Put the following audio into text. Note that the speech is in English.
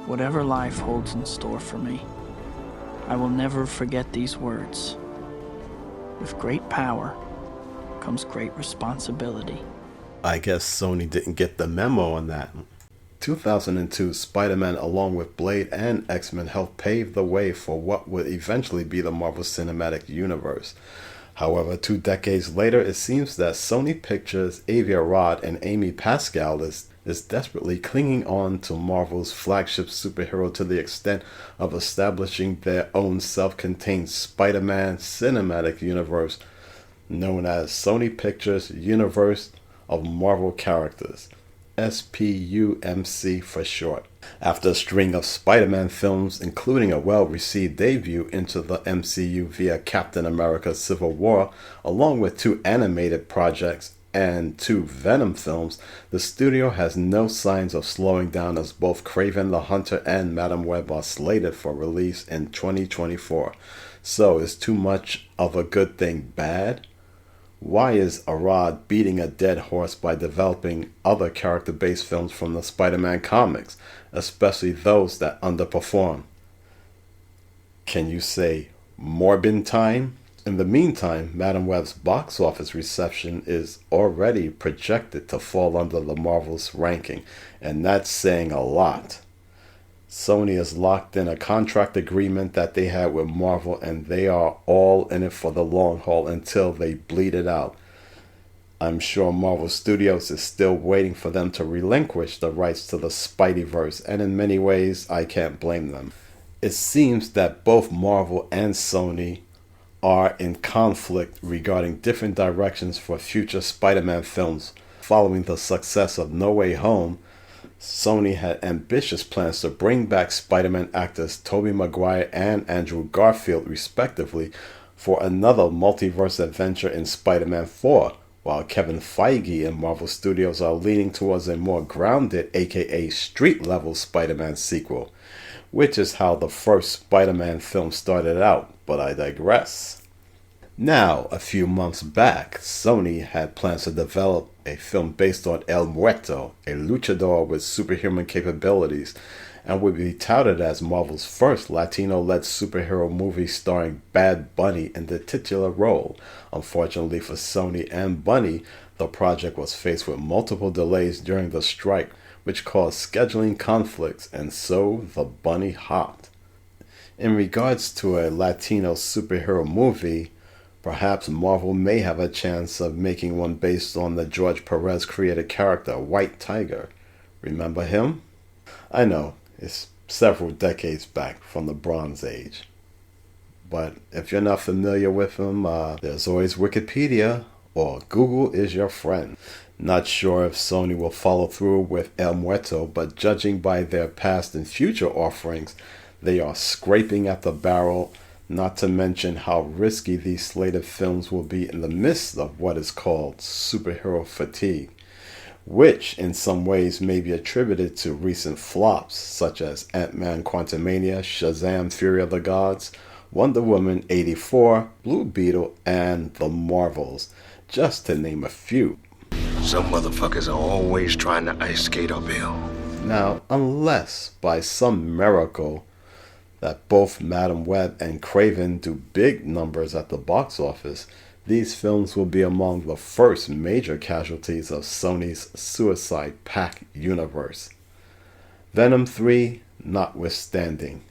Whatever life holds in store for me, I will never forget these words. With great power comes great responsibility. I guess Sony didn't get the memo on that. 2002 Spider-Man along with Blade and X-Men helped pave the way for what would eventually be the Marvel Cinematic Universe. However, 2 decades later, it seems that Sony Pictures' Avi Arad and Amy Pascal is desperately clinging on to Marvel's flagship superhero to the extent of establishing their own self-contained Spider-Man Cinematic Universe known as Sony Pictures Universe of Marvel Characters, SPUMC for short. After a string of Spider-Man films, including a well-received debut into the MCU via Captain America Civil War, along with 2 animated projects and 2 Venom films, the studio has no signs of slowing down as both Kraven the Hunter and Madam Web are slated for release in 2024. So is too much of a good thing bad? Why is Arad beating a dead horse by developing other character-based films from the Spider-Man comics, especially those that underperform? Can you say Morbin time? In the meantime, Madam Web's box office reception is already projected to fall under the Marvel's ranking, and that's saying a lot. Sony is locked in a contract agreement that they had with Marvel, and they are all in it for the long haul until they bleed it out. I'm sure Marvel Studios is still waiting for them to relinquish the rights to the Spideyverse, and in many ways, I can't blame them. It seems that both Marvel and Sony are in conflict regarding different directions for future Spider-Man films. Following the success of No Way Home, Sony had ambitious plans to bring back Spider-Man actors Tobey Maguire and Andrew Garfield respectively for another multiverse adventure in Spider-Man 4, while Kevin Feige and Marvel Studios are leaning towards a more grounded aka street-level Spider-Man sequel, which is how the first Spider-Man film started out, but I digress. Now, a few months back, Sony had plans to develop a film based on El Muerto, a luchador with superhuman capabilities, and would be touted as Marvel's first Latino-led superhero movie starring Bad Bunny in the titular role. Unfortunately for Sony and Bunny, the project was faced with multiple delays during the strike, which caused scheduling conflicts, and so the Bunny hopped. In regards to a Latino superhero movie, perhaps Marvel may have a chance of making one based on the George Perez created character, White Tiger. Remember him? I know, it's several decades back from the Bronze Age. But if you're not familiar with him, there's always Wikipedia, or Google is your friend. Not sure if Sony will follow through with El Muerto, but judging by their past and future offerings, they are scraping at the barrel, not to mention how risky these slated films will be in the midst of what is called superhero fatigue, which in some ways may be attributed to recent flops such as Ant-Man Quantumania, Shazam Fury of the Gods, Wonder Woman 84, Blue Beetle, and The Marvels, just to name a few. Some motherfuckers are always trying to ice skate uphill. Now, unless by some miracle that both Madam Web and Kraven do big numbers at the box office, these films will be among the first major casualties of Sony's Suicide Pact universe. Venom 3 notwithstanding.